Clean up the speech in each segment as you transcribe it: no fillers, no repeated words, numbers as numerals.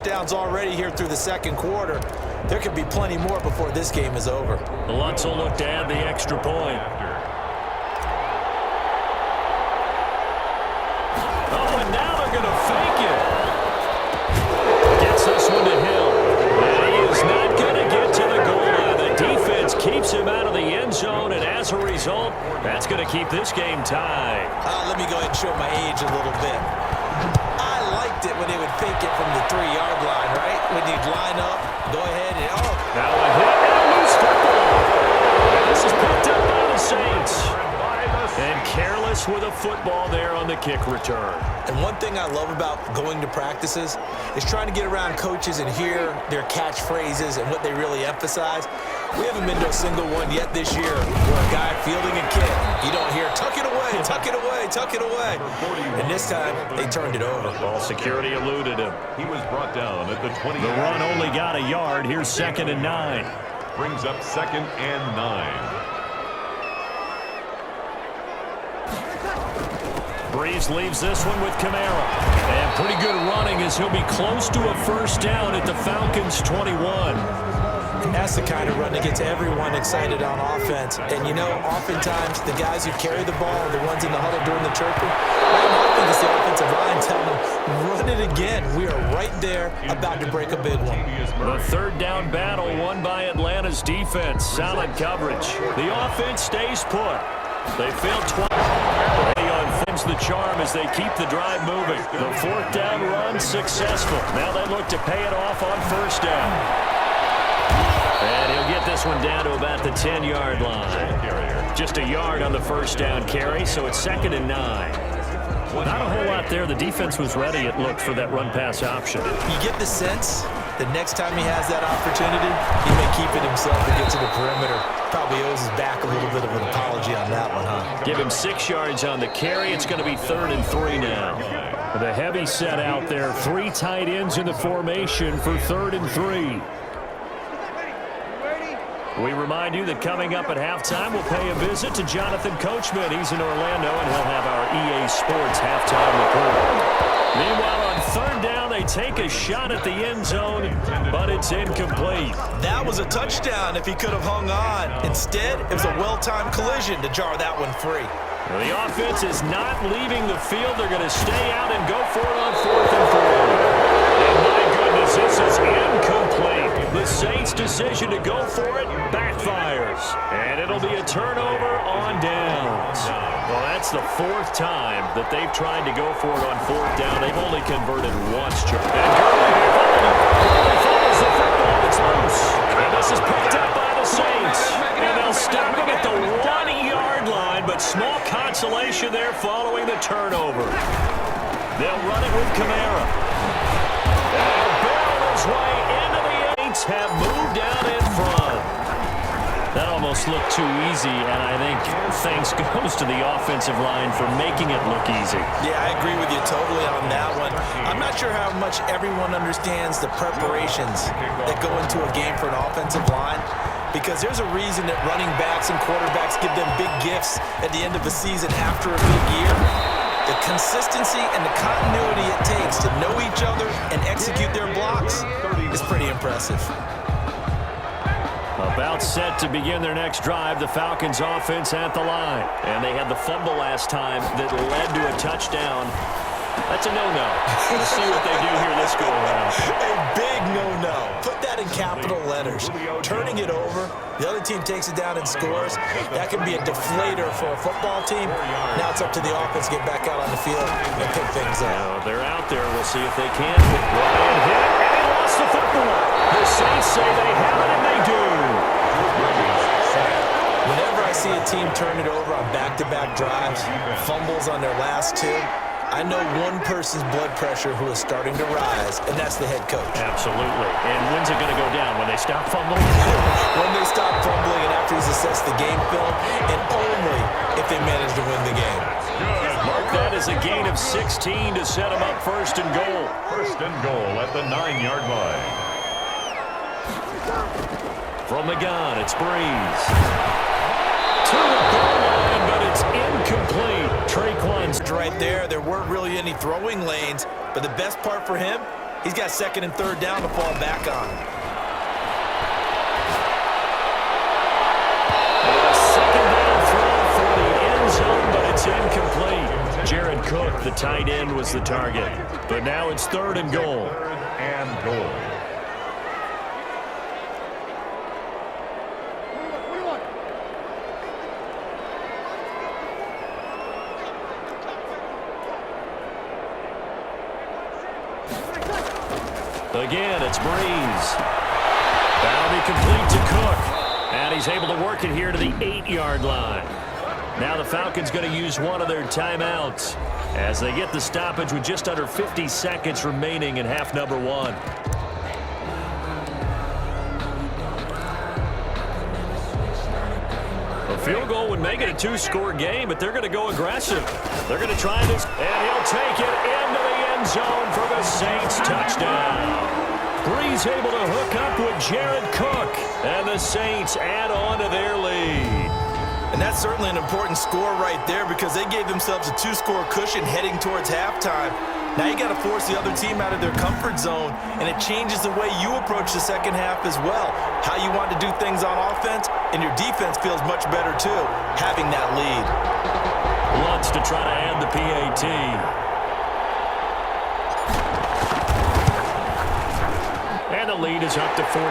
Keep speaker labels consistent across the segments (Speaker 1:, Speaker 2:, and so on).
Speaker 1: touchdowns already here through the second quarter. There could be plenty more before this game is over.
Speaker 2: The Lutz will look to add the extra point. Oh, and now they're going to fake it. Gets this one to Hill. And he is not going to get to the goal line. The defense keeps him out of the end zone, and as a result, that's going to keep this game tied.
Speaker 1: Let me go ahead and show my age a little bit. I liked it when they would fake it from the 3-yard line, right? When you'd line up, go ahead and,
Speaker 2: Now a hit and a loose football. And this is picked up by the Saints. And careless with a football there on the kick return.
Speaker 1: And one thing I love about going to practices is trying to get around coaches and hear their catchphrases and what they really emphasize. We haven't been to a single one yet this year where a guy fielding a kick, you don't hear, tuck it away, tuck it away, tuck it away. And this time, they turned it over.
Speaker 2: Ball security eluded him.
Speaker 3: He was brought down at the 20.
Speaker 2: The run only got a yard. Here's 2nd and 9.
Speaker 3: Brings up 2nd and 9.
Speaker 2: Breeze leaves this one with Kamara. And pretty good running as he'll be close to a first down at the Falcons' 21.
Speaker 1: And that's the kind of run that gets everyone excited on offense. And, you know, oftentimes the guys who carry the ball are the ones in the huddle doing the chirping. I think it's the offensive line telling them, run it again. We are right there about to break a big one.
Speaker 2: The 3rd down battle won by Atlanta's defense. Solid coverage. The offense stays put. They failed twice. Unfins the charm as they keep the drive moving. The 4th down run successful. Now they look to pay it off on first down. And he'll get this one down to about the 10-yard line. Just a yard on the first down carry, so it's 2nd and 9. Not a whole lot there. The defense was ready, it looked, for that run-pass option.
Speaker 1: You get the sense that next time he has that opportunity, he may keep it himself and get to the perimeter. Probably owes his back a little bit of an apology on that one, huh?
Speaker 2: Give him 6 yards on the carry. It's going to be 3rd and 3 now. The heavy set out there. 3 tight ends in the formation for 3rd and 3. We remind you that coming up at halftime, we'll pay a visit to Jonathan Coachman. He's in Orlando, and he'll have our EA Sports halftime report. Meanwhile, on 3rd down, they take a shot at the end zone, but it's incomplete.
Speaker 1: That was a touchdown if he could have hung on. Instead, it was a well-timed collision to jar that one free.
Speaker 2: The offense is not leaving the field. They're going to stay out and go for it on 4th and 4. And my goodness, this is incomplete. The Saints' decision to go for it backfires. And it'll be a turnover on downs. Well, that's the 4th time that they've tried to go for it on 4th down. They've only converted once. And Gurley follows the football. It's loose. And this is picked up by the Saints. And they'll stop him at the 1-yard line, but small consolation there following the turnover. They'll run it with Kamara. And barrel his way into the Saints have moved down in front. That almost looked too easy, and I think thanks goes to the offensive line for making it look easy.
Speaker 1: Yeah, I agree with you totally on that one. I'm not sure how much everyone understands the preparations that go into a game for an offensive line, because there's a reason that running backs and quarterbacks give them big gifts at the end of the season after a big year. The consistency and the continuity it takes to know each other and execute their blocks is pretty impressive.
Speaker 2: About set to begin their next drive, the Falcons offense at the line. And they had the fumble last time that led to a touchdown. That's a no-no. We'll see what they do here this go-around.
Speaker 1: A big no-no. Put that in capital letters. Turning it over, the other team takes it down and scores. That can be a deflator for a football team. Now it's up to the offense to get back out on the field and pick things up.
Speaker 2: They're out there. We'll see if they can. Ryan hit, and he lost the football. The Saints say they have it, and they do.
Speaker 1: Whenever I see a team turn it over on back-to-back drives, fumbles on their last 2, I know one person's blood pressure who is starting to rise, and that's the head coach.
Speaker 2: Absolutely. And when's it going to go down? When they stop fumbling?
Speaker 1: When they stop fumbling and after he's assessed the game film, and only if they manage to win the game.
Speaker 2: Mark that as a gain of 16 to set him up 1st and goal.
Speaker 3: 1st and goal at the 9-yard line.
Speaker 2: From the gun, it's Breeze. To the goal line, but it's incomplete. Traquan's
Speaker 1: right there. There weren't really any throwing lanes, but the best part for him, He's got second and third down to fall back on.
Speaker 2: A second down throw for the end zone, but it's incomplete. Jared Cook, the tight end, was the target. But now it's third and goal.
Speaker 3: Third and goal.
Speaker 2: Again, it's Breeze. That'll be complete to Cook. And he's able to work it here to the 8-yard line. Now the Falcons going to use one of their timeouts as they get the stoppage with just under 50 seconds remaining in half number 1. A field goal would make it a 2-score game, but they're going to go aggressive. They're going to try this, and he'll take it into the end zone for the Saints touchdown. Breeze able to hook up with Jared Cook, and the Saints add on to their lead.
Speaker 1: And that's certainly an important score right there because they gave themselves a 2-score cushion heading towards halftime. Now you got to force the other team out of their comfort zone, and it changes the way you approach the second half as well. How you want to do things on offense, and your defense feels much better too, having that lead.
Speaker 2: Lutz to try to add the PAT. And the lead is up to 14.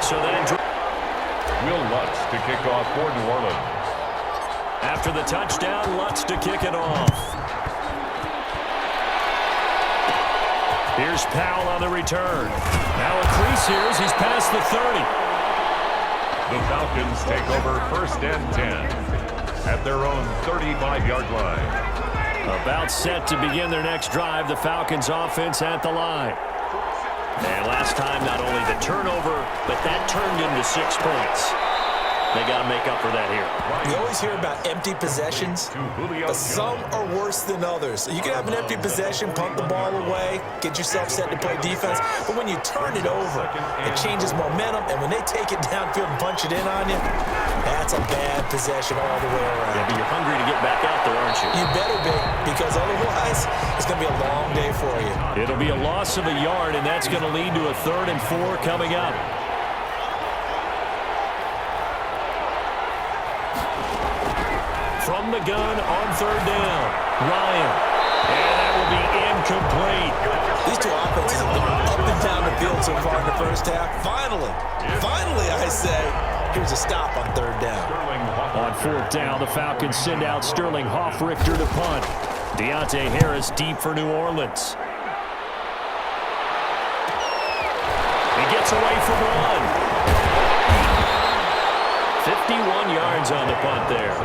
Speaker 2: So then
Speaker 3: Will Lutz to kick off for New Orleans.
Speaker 2: after the touchdown, Lutz to kick it off. Here's Powell on the return. Now a crease here as he's past the 30.
Speaker 3: The Falcons take over first and 10 at their own 35-yard line.
Speaker 2: About set to begin their next drive, the Falcons offense at the line. And last time, not only the turnover, but that turned into 6 points. They got to make up for that here.
Speaker 1: We always hear about empty possessions, but some are worse than others. You can have an empty possession, punt the ball away, get yourself set to play defense, but when you turn it over, it changes momentum, and when they take it downfield and punch it in on you, that's a bad possession all the way around.
Speaker 2: Yeah, but you're hungry to get back out there, aren't you?
Speaker 1: You better be, because otherwise, it's going to be a long day for you.
Speaker 2: It'll be a loss of a yard, and that's going to lead to a 3rd and 4 coming up. From the gun on 3rd down, Ryan. And that will be incomplete.
Speaker 1: These two offenses have gone up and down the field so far in the first half. Finally, I say, here's a stop on 3rd down.
Speaker 2: On 4th down, the Falcons send out Sterling Hoffrichter to punt. Deontay Harris deep for New Orleans. He gets away from one. 51 yards on the punt there.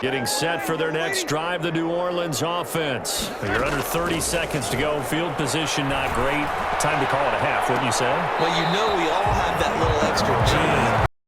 Speaker 2: Getting set for their next drive, the New Orleans offense. You're under 30 seconds to go. Field position not great. Time to call it a half, wouldn't you say?
Speaker 1: Well, you know we all have that little extra gene